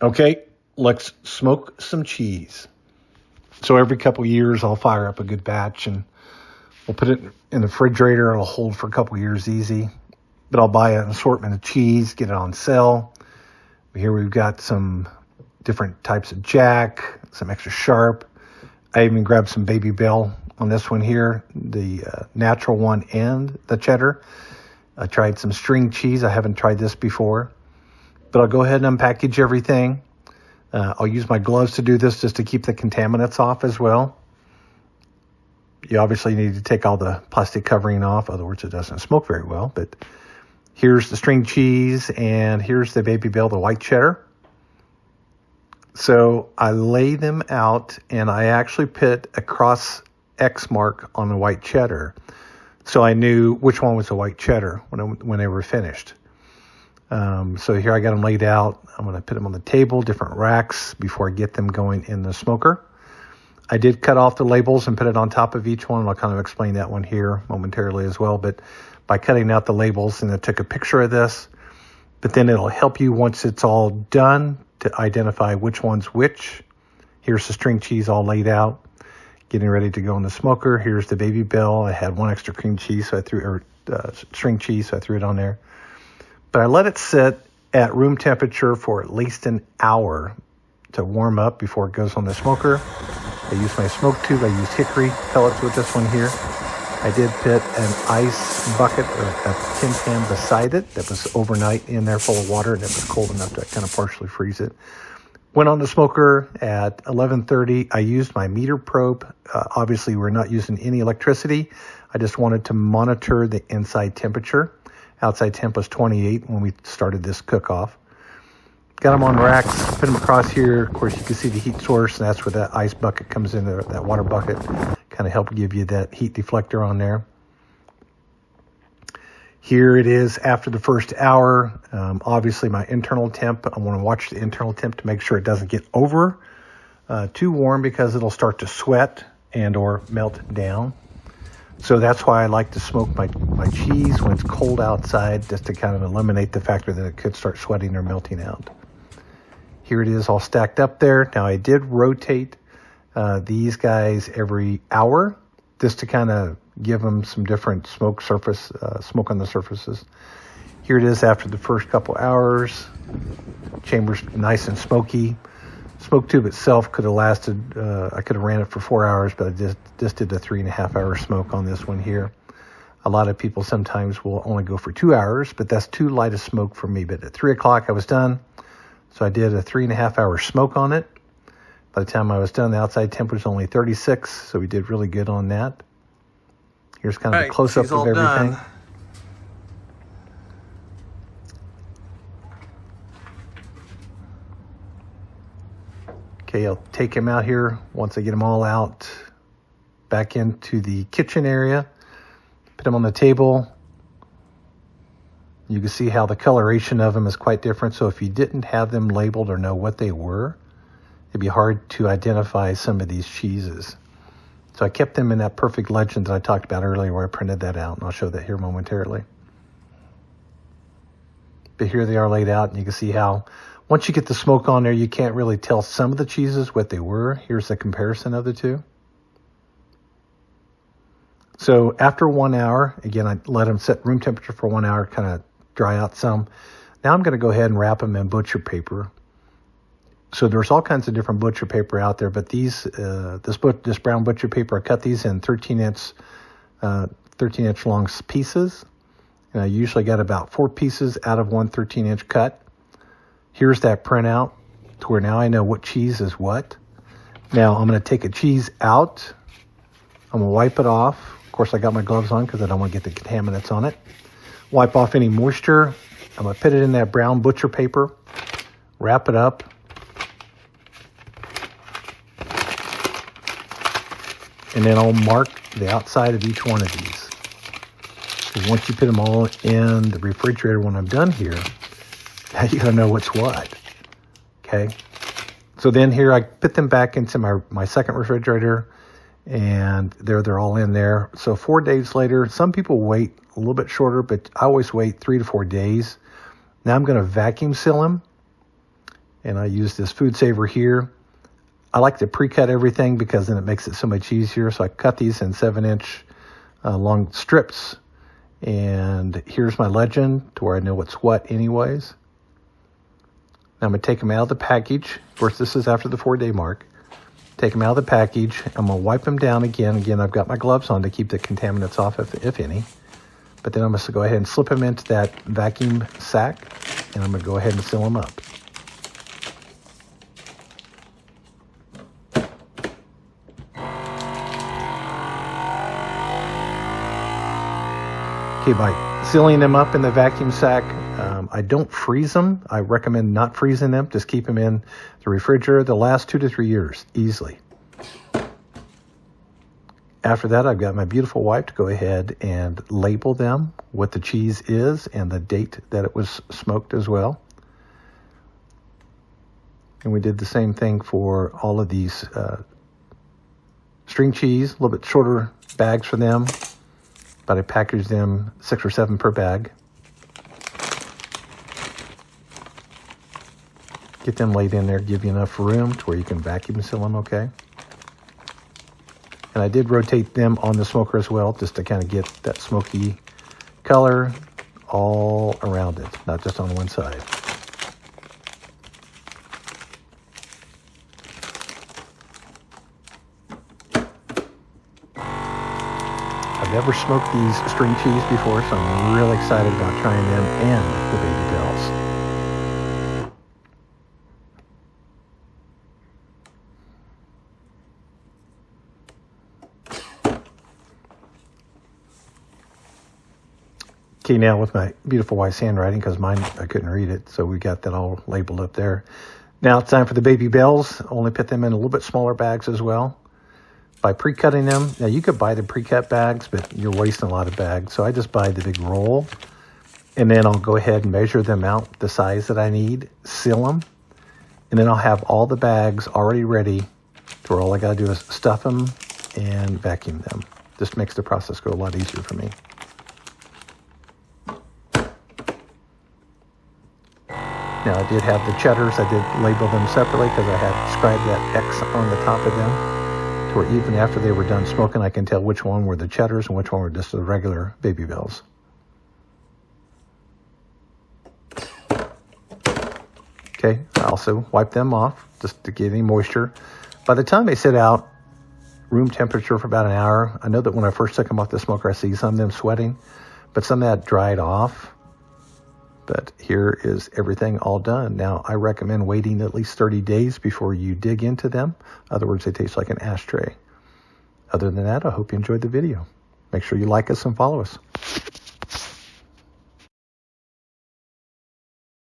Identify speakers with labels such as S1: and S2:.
S1: Okay, let's smoke some cheese. So every couple of years, I'll fire up a good batch and we'll put it in the refrigerator. It'll hold for a couple of years easy. But I'll buy an assortment of cheese, get it on sale. Here we've got some different types of Jack, some extra sharp. I even grabbed some Baby Bell on this one here, the natural one and the cheddar. I tried some string cheese. I haven't tried this before. But I'll go ahead and unpackage everything. I'll use my gloves to do this just to keep the contaminants off as well. You obviously need to take all the plastic covering off, otherwise it doesn't smoke very well. But here's the string cheese, and here's the Baby Bell, the white cheddar. So I lay them out, and I actually put a cross X mark on the white cheddar, so I knew which one was the white cheddar when they were finished. So here I got them laid out. I'm going to put them on the table, different racks, before I get them going in the smoker. I did cut off the labels and put it on top of each one. I'll kind of explain that one here momentarily as well. But by cutting out the labels, and I took a picture of this, but then it'll help you once it's all done to identify which one's which. Here's the string cheese all laid out, getting ready to go in the smoker. Here's the Baby Bell. I had one extra cream cheese, so I threw string cheese, so I threw it on there. But I let it sit at room temperature for at least an hour to warm up before it goes on the smoker. I used my smoke tube. I used hickory pellets with this one here. I did put an ice bucket or a tin can beside it that was overnight in there full of water, and it was cold enough to kind of partially freeze it. Went on the smoker at 11:30. I used my meter probe. Obviously, we're not using any electricity. I just wanted to monitor the inside temperature. Outside temp was 28 when we started this cook-off. Got them on racks, put them across here. Of course, you can see the heat source, and that's where that ice bucket comes in, that water bucket. Kind of help give you that heat deflector on there. Here it is after the first hour. Obviously, my internal temp, I want to watch the internal temp to make sure it doesn't get over too warm, because it'll start to sweat and or melt down. So that's why I like to smoke my cheese when it's cold outside, just to kind of eliminate the factor that it could start sweating or melting out. Here it is all stacked up there. Now I did rotate these guys every hour just to kind of give them some different smoke on the surfaces. Here it is after the first couple hours. Chamber's nice and smoky. Smoke tube itself could have lasted, I could have ran it for 4 hours, but I just did a 3.5 hour smoke on this one here. A lot of people sometimes will only go for 2 hours, but that's too light a smoke for me. But at 3 o'clock I was done. So I did a 3.5 hour smoke on it. By the time I was done, the outside temp was only 36, so we did really good on that. Here's kind of a close-up of everything. Done. Okay, I'll take him out here once I get them all out, back into the kitchen area, put them on the table. You can see how the coloration of them is quite different. So if you didn't have them labeled or know what they were, it'd be hard to identify some of these cheeses. So I kept them in that perfect legend that I talked about earlier, where I printed that out, and I'll show that here momentarily. But here they are laid out, and you can see how once you get the smoke on there, you can't really tell some of the cheeses what they were. Here's the comparison of the two. So after 1 hour, again, I let them set room temperature for 1 hour, kind of dry out some. Now I'm going to go ahead and wrap them in butcher paper. So there's all kinds of different butcher paper out there, but these, this brown butcher paper, I cut these in 13-inch long pieces. And I usually got about 4 pieces out of one 13-inch cut. Here's that printout to where now I know what cheese is what. Now I'm going to take a cheese out. I'm going to wipe it off. Of course, I got my gloves on because I don't want to get the contaminants on it. Wipe off any moisture. I'm going to put it in that brown butcher paper, wrap it up, and then I'll mark the outside of each one of these. Because once you put them all in the refrigerator when I'm done here, now you gotta know what's what. Okay. So then here I put them back into my second refrigerator, and they're all in there. So 4 days later, some people wait a little bit shorter, but I always wait 3 to 4 days. Now I'm going to vacuum seal them, And I use this food saver here. I like to pre-cut everything because then it makes it so much easier. So I cut these in 7-inch long strips. And here's my legend to where I know what's what anyways. Now I'm going to take them out of the package. Of course, this is after the 4-day mark. Take them out of the package. I'm going to wipe them down again. Again, I've got my gloves on to keep the contaminants off, if any. But then I'm going to go ahead and slip them into that vacuum sack. And I'm going to go ahead and seal them up. Okay, by sealing them up in the vacuum sack, I don't freeze them. I recommend not freezing them. Just keep them in the refrigerator. They'll last 2 to 3 years easily. After that, I've got my beautiful wife to go ahead and label them, what the cheese is and the date that it was smoked as well. And we did the same thing for all of these string cheese, a little bit shorter bags for them, but I packaged them 6 or 7 per bag. Get them laid in there, give you enough room to where you can vacuum seal them okay. And I did rotate them on the smoker as well, just to kind of get that smoky color all around it, not just on one side. I've never smoked these string cheese before, so I'm really excited about trying them and the baby bells. Okay, now with my beautiful wife's handwriting, because mine, I couldn't read it, so we got that all labeled up there. Now it's time for the baby bells. Only put them in a little bit smaller bags as well. By pre-cutting them, now you could buy the pre-cut bags, but you're wasting a lot of bags. So I just buy the big roll, and then I'll go ahead and measure them out the size that I need, seal them, and then I'll have all the bags already ready to where all I got to do is stuff them and vacuum them. This makes the process go a lot easier for me. Now I did have the cheddars. I did label them separately because I had scribed that X on the top of them. To where even after they were done smoking, I can tell which one were the cheddars and which one were just the regular baby bells. Okay, I also wipe them off just to get any moisture. By the time they sit out room temperature for about an hour, I know that when I first took them off the smoker, I see some of them sweating, but some of that dried off. But here is everything all done. Now, I recommend waiting at least 30 days before you dig into them. In other words, they taste like an ashtray. Other than that, I hope you enjoyed the video. Make sure you like us and follow us.